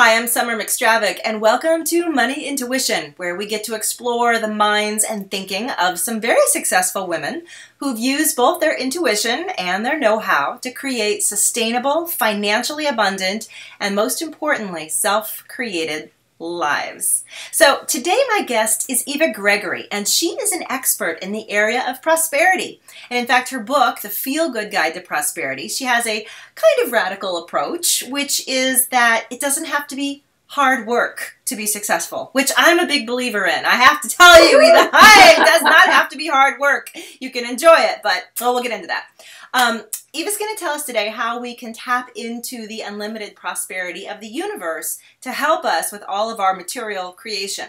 Hi, I'm Summer McStravick, and welcome to Money Intuition, where we get to explore the minds and thinking of some very successful women who've used both their intuition and their know-how to create sustainable, financially abundant, and most importantly, self-created lives. So today my guest is Eva Gregory, and she is an expert in the area of prosperity. And in fact, her book, The Feel-Good Guide to Prosperity, she has a kind of radical approach, which is that it doesn't have to be hard work to be successful, which I'm a big believer in. I have to tell you, Eva, it does not have to be hard work. You can enjoy it, but we'll get into that. Eva's going to tell us today how we can tap into the unlimited prosperity of the universe to help us with all of our material creation.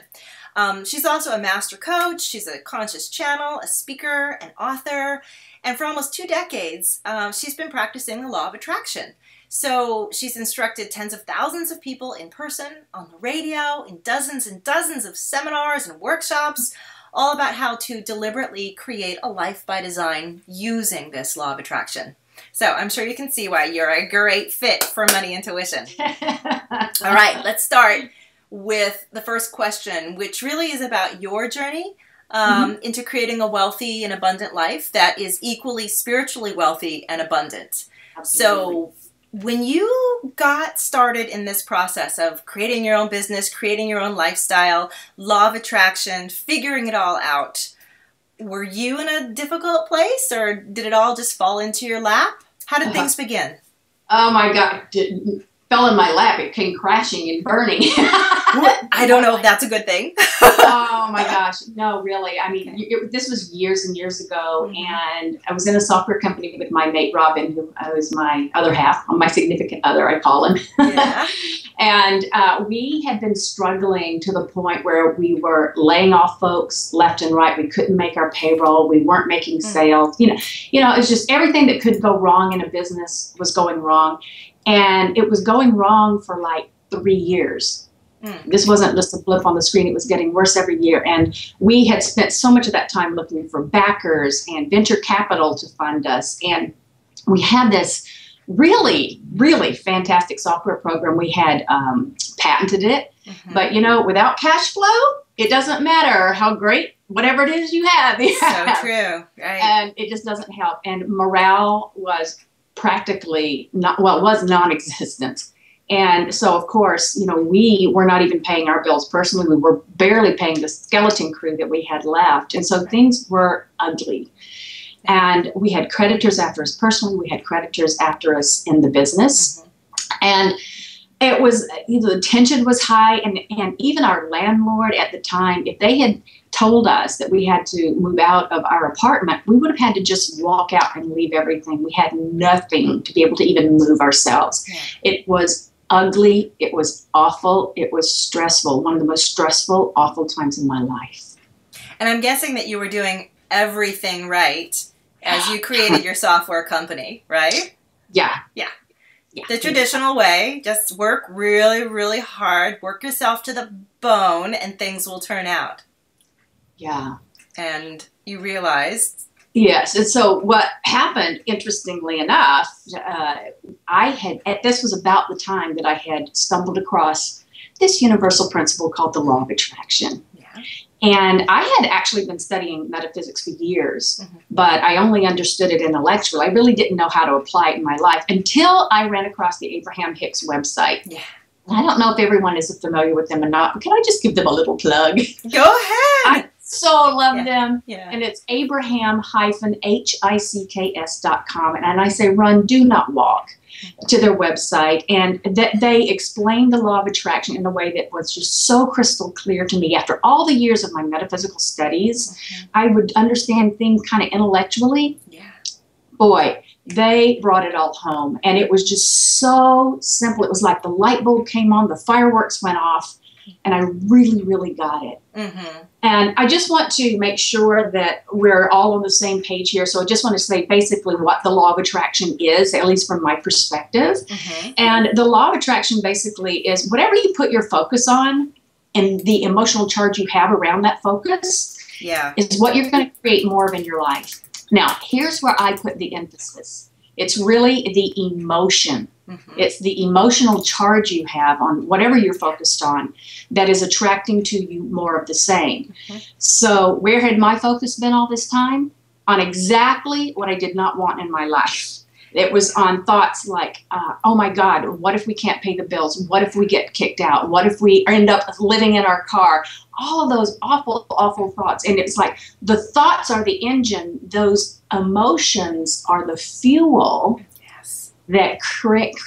She's also a master coach, she's a conscious channel, a speaker, an author, and for almost 2 decades, she's been practicing the law of attraction. So she's instructed tens of thousands of people in person, on the radio, in dozens and dozens of seminars and workshops, all about how to deliberately create a life by design using this law of attraction. So I'm sure you can see why you're a great fit for Money Intuition. All right, let's start with the first question, which really is about your journey into creating a wealthy and abundant life that is equally spiritually wealthy and abundant. Absolutely. So when you got started in this process of creating your own business, creating your own lifestyle, law of attraction, figuring it all out, were you in a difficult place, or did it all just fall into your lap? How did things begin? Oh my God, it fell in my lap. It came crashing and burning. I don't know if that's a good thing. Oh my gosh, no, really. I mean, this was years and years ago, and I was in a software company with my mate Robin, who was my other half, my significant other, I call him. Yeah. And we had been struggling to the point where we were laying off folks left and right. We couldn't make our payroll. We weren't making sales. You know, it's just everything that could go wrong in a business was going wrong. And it was going wrong for like 3 years. This wasn't just a blip on the screen. It was getting worse every year. And we had spent so much of that time looking for backers and venture capital to fund us. And we had this really, really fantastic software program. We had patented it. But, you know, without cash flow, it doesn't matter how great whatever it is you have. So true. Right. And it just doesn't help. And morale was practically not, well, it was non-existent. And so, of course, you know, we were not even paying our bills personally. We were barely paying the skeleton crew that we had left. And so things were ugly. And we had creditors after us personally. We had creditors after us in the business. And it was, you know, the tension was high. And even our landlord at the time, if they had told us that we had to move out of our apartment, we would have had to just walk out and leave everything. We had nothing to be able to even move ourselves. It was ugly. It was awful. It was stressful. One of the most stressful, awful times in my life. And I'm guessing that you were doing everything right as you created your software company, right? Yeah. The traditional way, just work really, really hard, work yourself to the bone, and things will turn out. Yeah. And you realized... Yes. And so what happened, interestingly enough, this was about the time that I had stumbled across this universal principle called the law of attraction. Yeah. And I had actually been studying metaphysics for years, but I only understood it intellectually. I really didn't know how to apply it in my life until I ran across the Abraham-Hicks website. Yeah. I don't know if everyone is familiar with them or not, but can I just give them a little plug? Go ahead. I so love them. Yeah. And it's abraham-hicks.com. And I say run, do not walk to their website. And that they explain the law of attraction in a way that was just so crystal clear to me. After all the years of my metaphysical studies, I would understand things kind of intellectually. Yeah. Boy, they brought it all home. And it was just so simple. It was like the light bulb came on, the fireworks went off, and I really, really got it. And I just want to make sure that we're all on the same page here. So I just want to say basically what the law of attraction is, at least from my perspective. And the law of attraction basically is whatever you put your focus on and the emotional charge you have around that focus is what you're going to create more of in your life. Now, here's where I put the emphasis. It's really the emotion It's the emotional charge you have on whatever you're focused on that is attracting to you more of the same. So where had my focus been all this time? On exactly what I did not want in my life. It was on thoughts like, oh my God, what if we can't pay the bills? What if we get kicked out? What if we end up living in our car? All of those awful, awful thoughts. And it's like the thoughts are the engine. Those emotions are the fuel that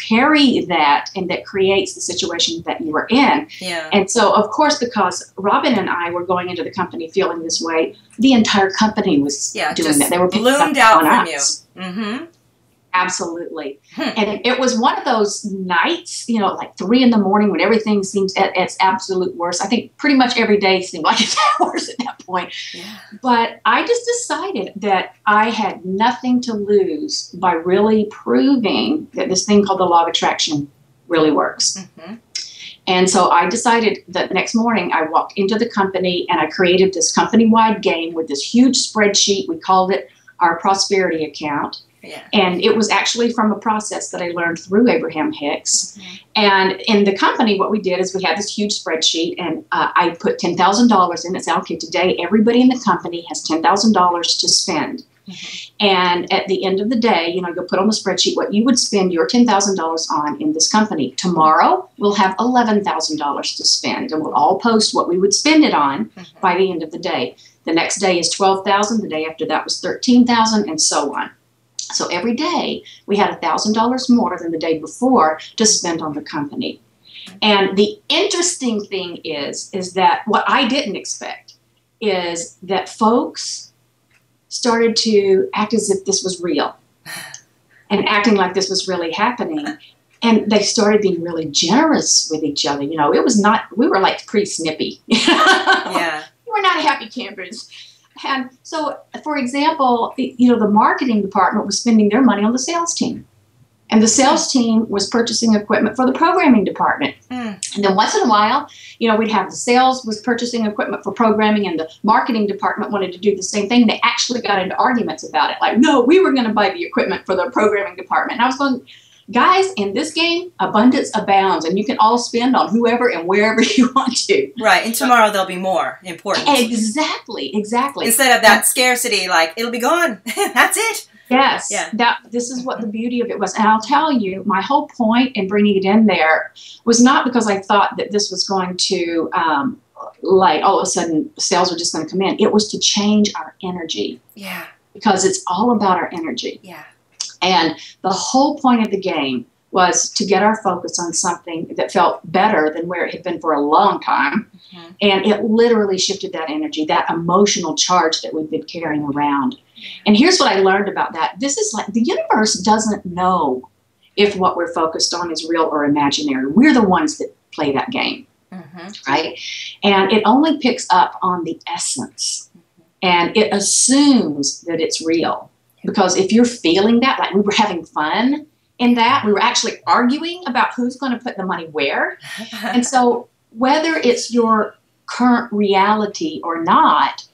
carry that and that creates the situation that you were in. And so, of course, because Robin and I were going into the company feeling this way, the entire company was doing that. They were bloomed out from you. Absolutely. And it was one of those nights, you know, like 3 in the morning when everything seems at its absolute worst. I think pretty much every day seemed like it's worse at that point. But I just decided that I had nothing to lose by really proving that this thing called the law of attraction really works. And so I decided that the next morning I walked into the company and I created this company-wide game with this huge spreadsheet. We called it our prosperity account. And it was actually from a process that I learned through Abraham-Hicks. And in the company, what we did is we had this huge spreadsheet, and I put $10,000 in it. So, okay, today everybody in the company has $10,000 to spend. And at the end of the day, you know, you'll put on the spreadsheet what you would spend your $10,000 on in this company. Tomorrow, we'll have $11,000 to spend, and we'll all post what we would spend it on by the end of the day. The next day is $12,000. The day after that was $13,000, and so on. So every day we had $1,000 more than the day before to spend on the company. And the interesting thing is that what I didn't expect is that folks started to act as if this was real and acting like this was really happening. And they started being really generous with each other. You know, it was not, we were like pretty snippy. We were not happy campers. And so, for example, you know, the marketing department was spending their money on the sales team. And the sales team was purchasing equipment for the programming department. And then once in a while, you know, we'd have the sales was purchasing equipment for programming, and the marketing department wanted to do the same thing. They actually got into arguments about it. Like, no, we were going to buy the equipment for the programming department. And I was going, guys, in this game, abundance abounds, and you can all spend on whoever and wherever you want to. Right, and tomorrow there'll be more important. Exactly. Instead of that scarcity, like, it'll be gone. That's it. Yes, this is what the beauty of it was. And I'll tell you, my whole point in bringing it in there was not because I thought that this was going to, like, all of a sudden, sales were just going to come in. It was to change our energy. Because it's all about our energy. And the whole point of the game was to get our focus on something that felt better than where it had been for a long time. And it literally shifted that energy, that emotional charge that we've been carrying around. And here's what I learned about that. This is like the universe doesn't know if what we're focused on is real or imaginary. We're the ones that play that game, right? And it only picks up on the essence. And it assumes that it's real. Because if you're feeling that, like we were having fun in that, we were actually arguing about who's going to put the money where. And so whether it's your current reality or not,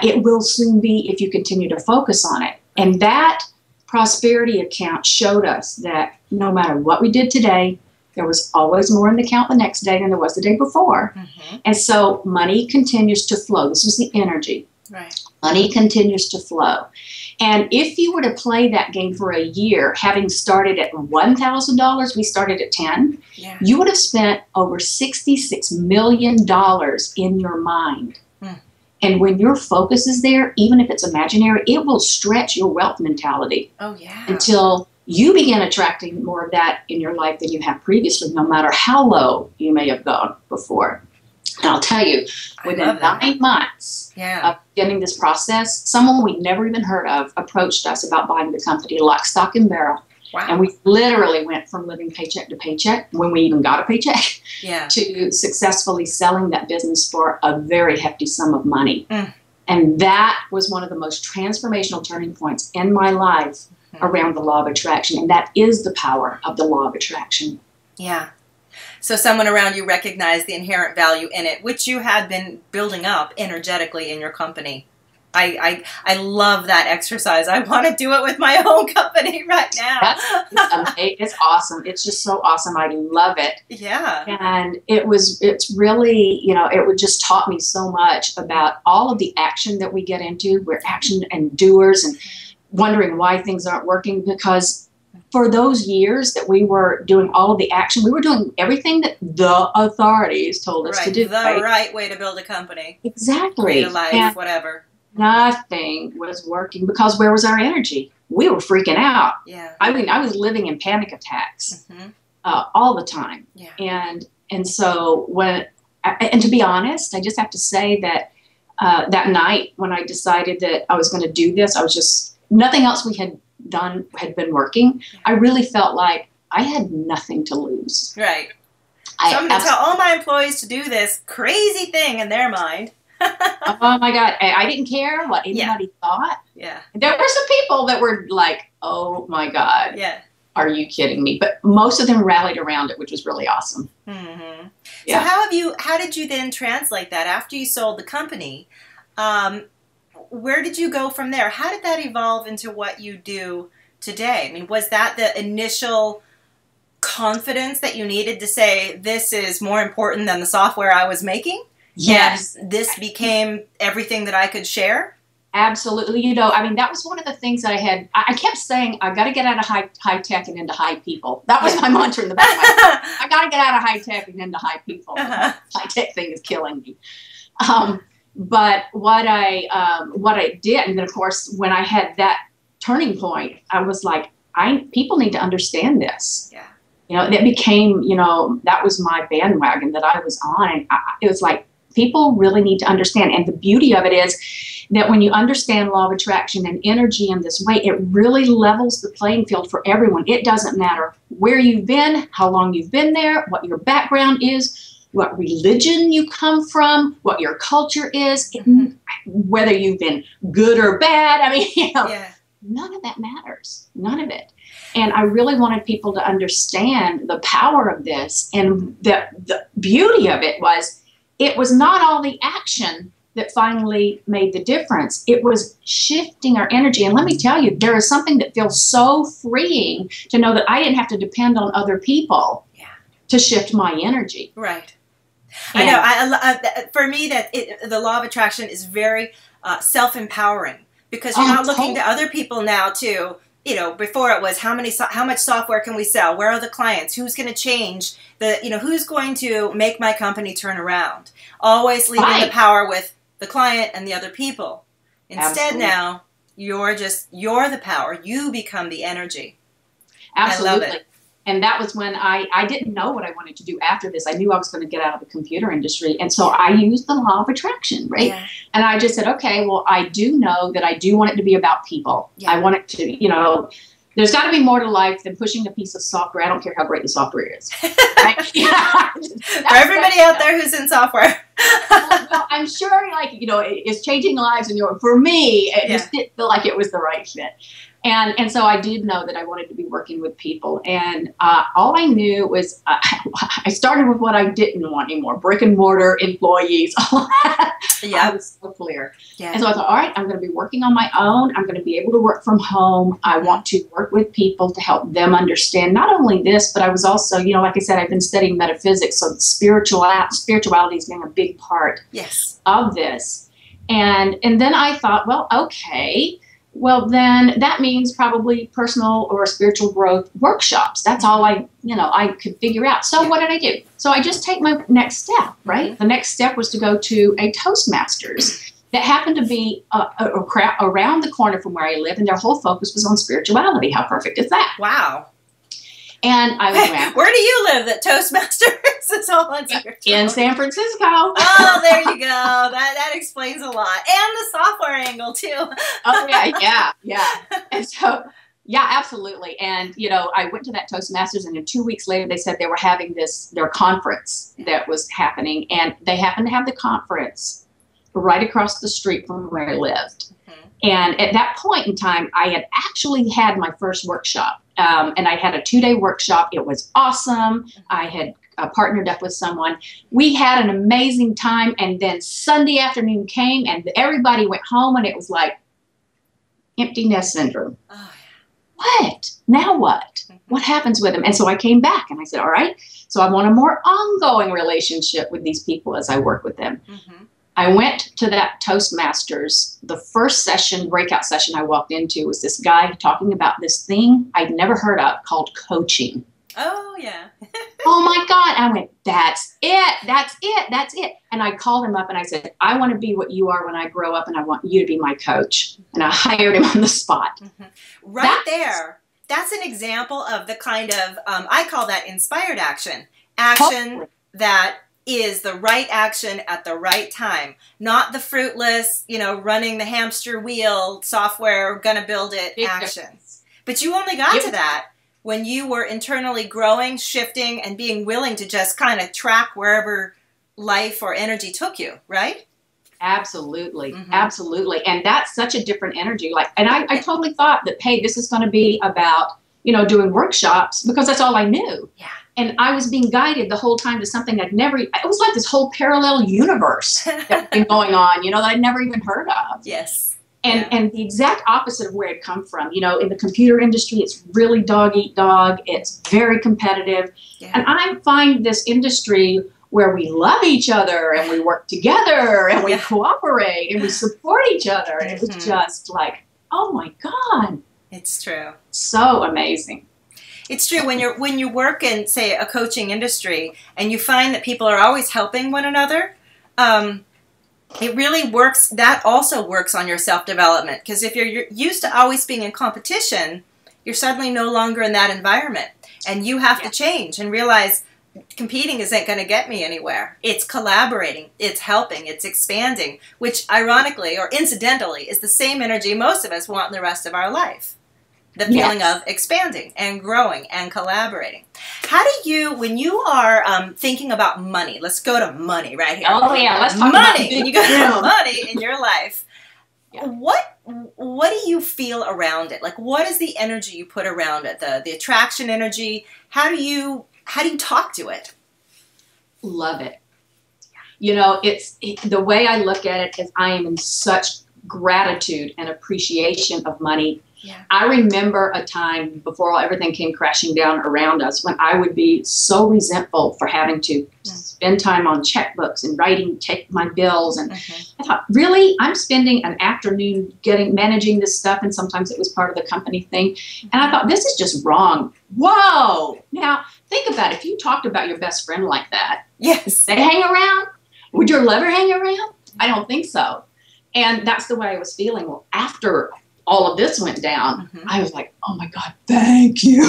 it will soon be if you continue to focus on it. And that prosperity account showed us that no matter what we did today, there was always more in the account the next day than there was the day before. And so money continues to flow. This was the energy. Money continues to flow. And if you were to play that game for a year, having started at $1,000, we started at $10,000, you would have spent over $66 million in your mind. And when your focus is there, even if it's imaginary, it will stretch your wealth mentality until you begin attracting more of that in your life than you have previously, no matter how low you may have gone before. And I'll tell you, within 9 months of beginning this process, someone we never even heard of approached us about buying the company lock, stock, and barrel. And we literally went from living paycheck to paycheck, when we even got a paycheck, to successfully selling that business for a very hefty sum of money. And that was one of the most transformational turning points in my life around the law of attraction. And that is the power of the law of attraction. So someone around you recognized the inherent value in it, which you had been building up energetically in your company. I love that exercise. I want to do it with my own company right now. It's awesome. It's just so awesome. I love it. Yeah. And it's really, it would just taught me so much about all of the action that we get into. We're action and doers and wondering why things aren't working, because for those years that we were doing all of the action, we were doing everything that the authorities told us to do. The right way to build a company. Exactly. Create a life, and whatever. Nothing was working, because where was our energy? We were freaking out. Yeah. I mean, I was living in panic attacks all the time. Yeah. And so and to be honest, I just have to say that that night when I decided that I was going to do this, I was just, nothing else we had done had been working. Yeah. I really felt like I had nothing to lose. Right. So I'm going to tell all my employees to do this crazy thing in their mind. Oh my God. I didn't care what anybody thought. Yeah. There were some people that were like, oh my God. Yeah. Are you kidding me? But most of them rallied around it, which was really awesome. Mm-hmm. Yeah. So how did you then translate that after you sold the company? Where did you go from there? How did that evolve into what you do today? I mean, was that the initial confidence that you needed to say, this is more important than the software I was making? Yes. And this became everything that I could share? Absolutely. I mean, that was one of the things that I kept saying, I got to get out of high tech and into high people. That was my mantra in the back of my head. I got to get out of high tech and into high people. High tech thing is killing me. But what I did, and then of course, when I had that turning point, I was like, people need to understand this. Yeah. That became, that was my bandwagon that I was on. And it was like, people really need to understand. And the beauty of it is that when you understand law of attraction and energy in this way, it really levels the playing field for everyone. It doesn't matter where you've been, how long you've been there, what your background is, what religion you come from, what your culture is, whether you've been good or bad. I mean, none of that matters. None of it. And I really wanted people to understand the power of this. And the beauty of it was not all the action that finally made the difference. It was shifting our energy. And let me tell you, there is something that feels so freeing to know that I didn't have to depend on other people to shift my energy. Right. And I know. For me, the law of attraction is very self-empowering, because you're not looking to other people now to, before it was how much software can we sell? Where are the clients? Who's going to change who's going to make my company turn around? Always leaving the power with the client and the other people. Instead, now you're the power. You become the energy. Absolutely. I love it. And that was when I didn't know what I wanted to do after this. I knew I was going to get out of the computer industry. And so I used the law of attraction, right? Yeah. And I just said, okay, well, I do know that I do want it to be about people. Yeah. I want it to, there's got to be more to life than pushing a piece of software. I don't care how great the software is. Right? For everybody out there who's in software. Well, I'm sure, it's changing lives. And for me, it just didn't feel like it was the right fit. And so I did know that I wanted to be working with people. And all I knew was I started with what I didn't want anymore, brick and mortar, employees, all that. Yeah. I was so clear. Yeah. And so I thought, all right, I'm going to be working on my own. I'm going to be able to work from home. I want to work with people to help them understand not only this, but I was also, like I said, I've been studying metaphysics. So spirituality is being a big part of this. And then I thought, well, okay. Well, then that means probably personal or spiritual growth workshops. That's all I could figure out. So what did I do? So I just take my next step, right? The next step was to go to a Toastmasters that happened to be around the corner from where I live, and their whole focus was on spirituality. How perfect is that? Wow. And I went, where do you live that Toastmasters is all on spirituality? In San Francisco. Oh, there you go. That explains a lot. And the software angle, too. Oh, yeah. And so, yeah, absolutely. And, I went to that Toastmasters, and then 2 weeks later, they said they were having their conference that was happening. And they happened to have the conference right across the street from where I lived. Mm-hmm. And at that point in time, I had actually had my first workshop. And I had a 2-day workshop. It was awesome. I had partnered up with someone. We had an amazing time, and then Sunday afternoon came, and everybody went home, and it was like empty nest syndrome. Oh, What? Now what? What happens with them? And so I came back, and I said, all right, so I want a more ongoing relationship with these people as I work with them. I went to that Toastmasters. The first session, breakout session I walked into was this guy talking about this thing I'd never heard of called coaching. Oh, yeah. Oh, my God. I went, that's it. That's it. That's it. And I called him up and I said, I want to be what you are when I grow up, and I want you to be my coach. And I hired him on the spot. Right there. That's an example of the kind of, I call that inspired action. Action that is the right action at the right time, not the fruitless, you know, running the hamster wheel software, gonna build it action. But you only got to that when you were internally growing, shifting, and being willing to just kind of track wherever life or energy took you, right? Absolutely. Absolutely. And that's such a different energy. Like, and I totally thought that, hey, this is going to be about, you know, doing workshops, because that's all I knew. Yeah. And I was being guided the whole time to something I'd never, it was like this whole parallel universe that's been going on, you know, that I'd never even heard of. Yes. And the exact opposite of where it come from. You know, in the computer industry, it's really dog eat dog. It's very competitive. Yeah. And I find this industry where we love each other and we work together and we cooperate and we support each other. And it was just like, oh my God. It's true. So amazing. It's true. When you work in, say, a coaching industry and you find that people are always helping one another, it really works. That also works on your self-development, because if you're used to always being in competition, you're suddenly no longer in that environment, and you have to change and realize competing isn't going to get me anywhere. It's collaborating, it's helping, it's expanding, which ironically or incidentally is the same energy most of us want in the rest of our life. The feeling of expanding and growing and collaborating. How do you, when you are thinking about money, let's go to money right here. Oh yeah, let's talk money. About when you go to money in your life, what do you feel around it? Like, what is the energy you put around it? The attraction energy. How do you talk to it? Love it. You know, the way I look at it is I am in such gratitude and appreciation of money. Yeah. I remember a time before everything came crashing down around us when I would be so resentful for having to spend time on checkbooks and take my bills. And I thought, really? I'm spending an afternoon managing this stuff, and sometimes it was part of the company thing. And I thought, this is just wrong. Whoa! Now, think about it. If you talked about your best friend like that, yes, they hang around? Would your lover hang around? I don't think so. And that's the way I was feeling. Well, after all of this went down, I was like, oh my God, thank you.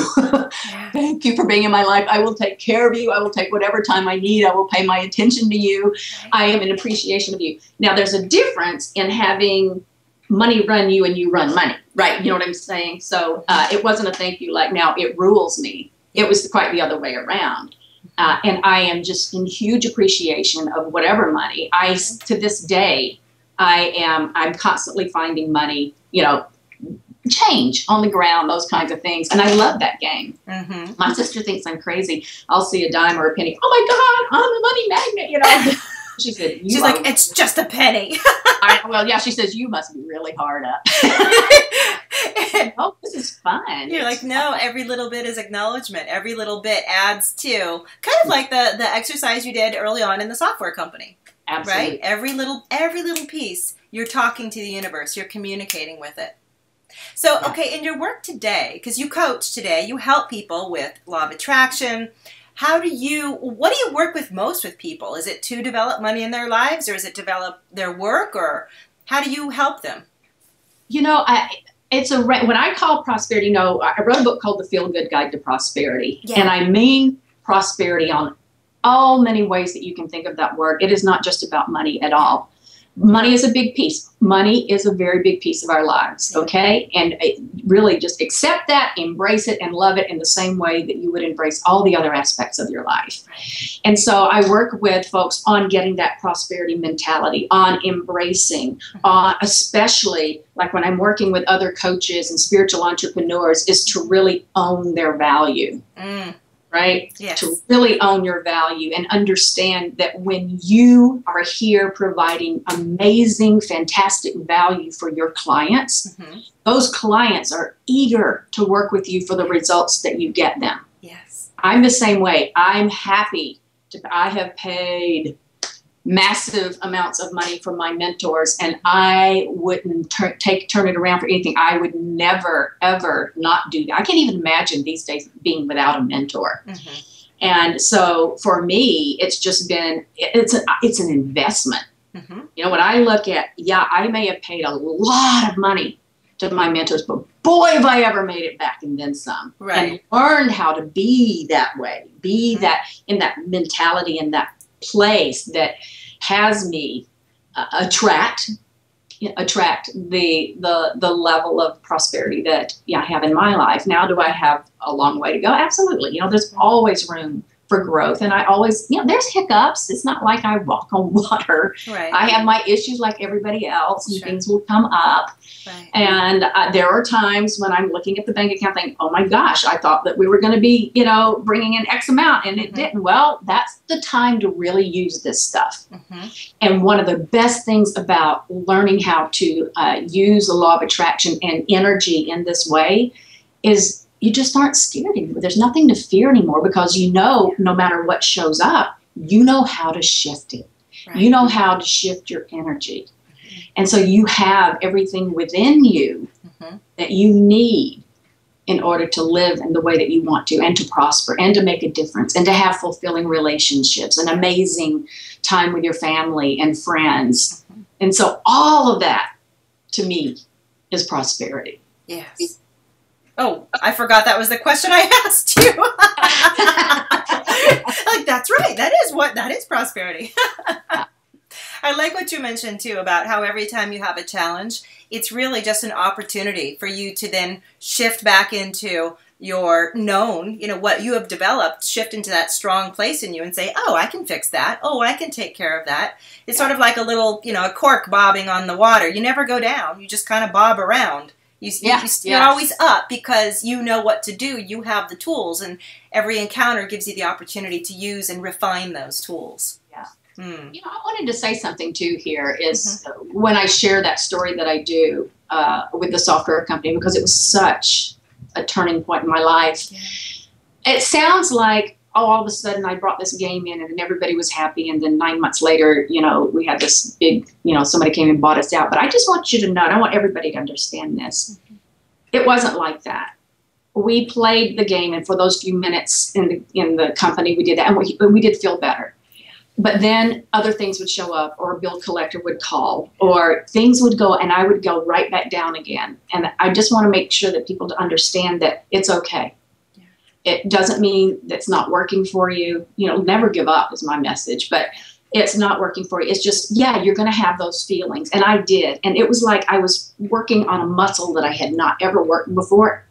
Thank you for being in my life. I will take care of you. I will take whatever time I need. I will pay my attention to you. I am in appreciation of you. Now, there's a difference in having money run you and you run money, right? You know what I'm saying? So it wasn't a thank you like, now it rules me. It was quite the other way around. And I am just in huge appreciation of whatever money. To this day, I'm constantly finding money, you know, change on the ground, those kinds of things. And I love that game. My sister thinks I'm crazy. I'll see a dime or a penny. Oh my God, I'm a money magnet, you know. She said, she's like, it's just a penny. Well, yeah, she says, you must be really hard up. Oh, this is fun. You're like, no, every little bit is acknowledgement. Every little bit adds to, kind of like the exercise you did early on in the software company. Absolutely. Right? Every little piece, you're talking to the universe. You're communicating with it. So, okay, in your work today, because you coach today, you help people with law of attraction. What do you work with most with people? Is it to develop money in their lives, or is it develop their work, or how do you help them? You know, when I call prosperity, you know, I wrote a book called The Feel Good Guide to Prosperity. And I mean prosperity on all many ways that you can think of that word. It is not just about money at all. Money is a big piece. Money is a very big piece of our lives, okay? And really just accept that, embrace it, and love it in the same way that you would embrace all the other aspects of your life. And so I work with folks on getting that prosperity mentality, on embracing, especially like when I'm working with other coaches and spiritual entrepreneurs, is to really own their value. right? Yes. To really own your value and understand that when you are here providing amazing, fantastic value for your clients, those clients are eager to work with you for the results that you get them. Yes. I'm the same way. I'm happy I have paid massive amounts of money for my mentors, and I wouldn't turn it around for anything. I would never, ever not do that. I can't even imagine these days being without a mentor. And so for me, it's just been, it's an investment. You know, when I look at, yeah, I may have paid a lot of money to my mentors, but boy, have I ever made it back and then some. Right. And learned how to be that way, be that in that mentality, in that place that has me attract the level of prosperity that I have in my life. Now, do I have a long way to go? Absolutely. You know, there's always room for growth, and I always, there's hiccups. It's not like I walk on water. Right. I have my issues like everybody else, and Sure. things will come up. Right. And there are times when I'm looking at the bank account thinking, oh my gosh, I thought that we were going to be, bringing in X amount, and it didn't. Well, that's the time to really use this stuff. And one of the best things about learning how to use the law of attraction and energy in this way is you just aren't scared anymore. There's nothing to fear anymore, because no matter what shows up, you know how to shift it. Right. You know how to shift your energy. And so you have everything within you that you need in order to live in the way that you want to, and to prosper, and to make a difference, and to have fulfilling relationships, an amazing time with your family and friends. And so all of that, to me, is prosperity. Yes. Oh, I forgot that was the question I asked you. Like, that's right. That is prosperity. I like what you mentioned, too, about how every time you have a challenge, it's really just an opportunity for you to then shift back into your known, what you have developed, shift into that strong place in you and say, oh, I can fix that. Oh, I can take care of that. It's sort of like a little, a cork bobbing on the water. You never go down. You just kind of bob around. You're always up because you know what to do. You have the tools, and every encounter gives you the opportunity to use and refine those tools. Yeah. I wanted to say something too here is when I share that story that I do with the software company, because it was such a turning point in my life. Yeah. It sounds like, all of a sudden I brought this game in and then everybody was happy, and then 9 months later, we had this big, somebody came and bought us out. But I just want you to know, and I want everybody to understand this. It wasn't like that. We played the game, and for those few minutes in the company, we did that, and we did feel better. But then other things would show up, or a bill collector would call, or things would go, and I would go right back down again. And I just want to make sure that people understand that it's okay. It doesn't mean that's not working for you. Never give up is my message, but it's not working for you. It's just, you're going to have those feelings. And I did. And it was like I was working on a muscle that I had not ever worked before.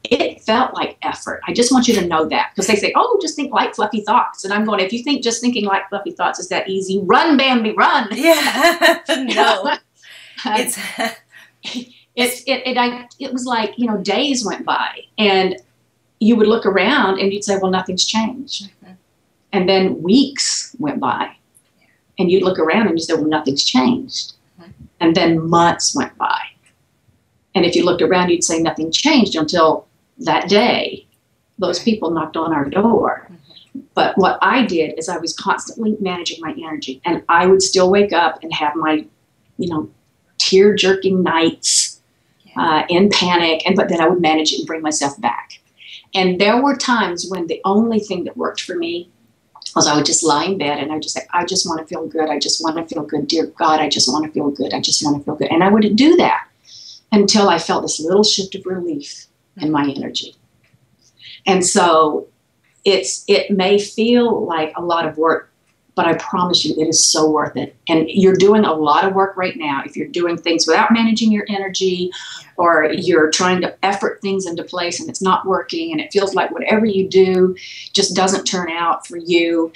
It felt like effort. I just want you to know that, because they say, oh, just think light, fluffy thoughts. And I'm going, if you think just thinking light, fluffy thoughts is that easy, run, Bambi, run. Yeah. No. It was like, days went by, and you would look around and you'd say, well, nothing's changed. And then weeks went by, and you'd look around and you say, well, nothing's changed. And then months went by. And if you looked around, you'd say nothing changed until that day those people knocked on our door. But what I did is I was constantly managing my energy, and I would still wake up and have my, tear-jerking nights in panic, but then I would manage it and bring myself back. And there were times when the only thing that worked for me was I would just lie in bed and I would just say, I just want to feel good. I just want to feel good. Dear God, I just want to feel good. I just want to feel good. And I would do that until I felt this little shift of relief in my energy. And so it may feel like a lot of work, but I promise you it is so worth it. And you're doing a lot of work right now. If you're doing things without managing your energy, or you're trying to effort things into place and it's not working, and it feels like whatever you do just doesn't turn out for you,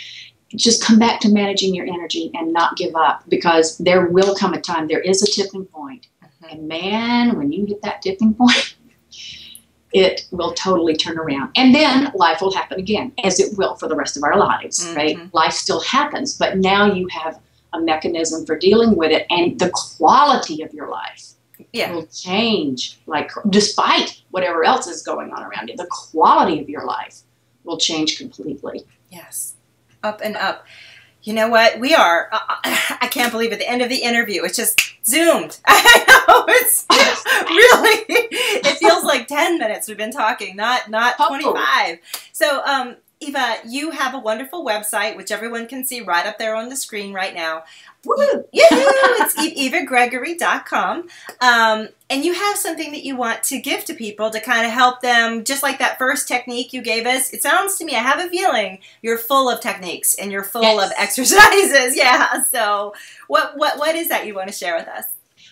just come back to managing your energy and not give up, because there will come a time, there is a tipping point. And man, when you hit that tipping point, it will totally turn around. And then life will happen again, as it will for the rest of our lives, right? Life still happens, but now you have a mechanism for dealing with it, and the quality of your life will change, like, despite whatever else is going on around you. The quality of your life will change completely. Yes. Up and up. You know what? We are, I can't believe at the end of the interview, it's just zoomed. I know, it's really, it feels like 10 minutes we've been talking, not 25. So, Eva, you have a wonderful website, which everyone can see right up there on the screen right now. Woo! It's evagregory.com. And you have something that you want to give to people to kind of help them, just like that first technique you gave us. It sounds to me, I have a feeling you're full of techniques and you're full of exercises. Yeah. So what is that you want to share with us?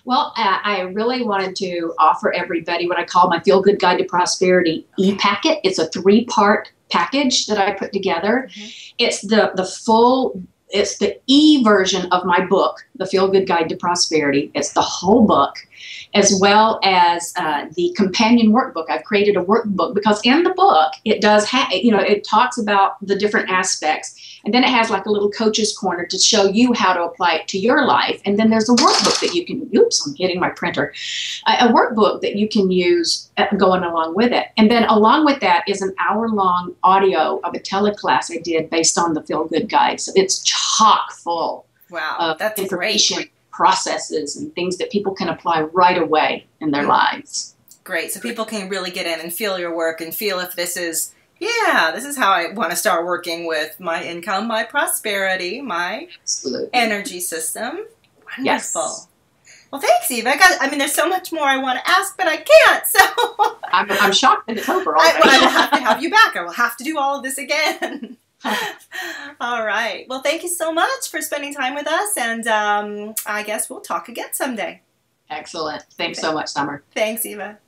Well, I really wanted to offer everybody what I call my Feel Good Guide to Prosperity e-packet. It's a 3-part package that I put together. It's it's the e-version of my book, The Feel Good Guide to Prosperity. It's the whole book, as well as the companion workbook. I've created a workbook because in the book, it does have, it talks about the different aspects. And then it has like a little coach's corner to show you how to apply it to your life. And then there's a workbook that you can, oops, I'm hitting my printer, a workbook that you can use going along with it. And then along with that is an hour-long audio of a teleclass I did based on the Feel Good Guide. So it's chock full of that's information, great. Processes, and things that people can apply right away in their lives. Great. So people can really get in and feel your work and feel if this is, this is how I want to start working with my income, my prosperity, my energy system. Wonderful. Yes. Well, thanks, Eva. I mean, there's so much more I want to ask, but I can't. So I'm shocked that it's over already. I will have to have you back. I will have to do all of this again. All right. Well, thank you so much for spending time with us, and I guess we'll talk again someday. Excellent. Thanks so much, Summer. Thanks, Eva.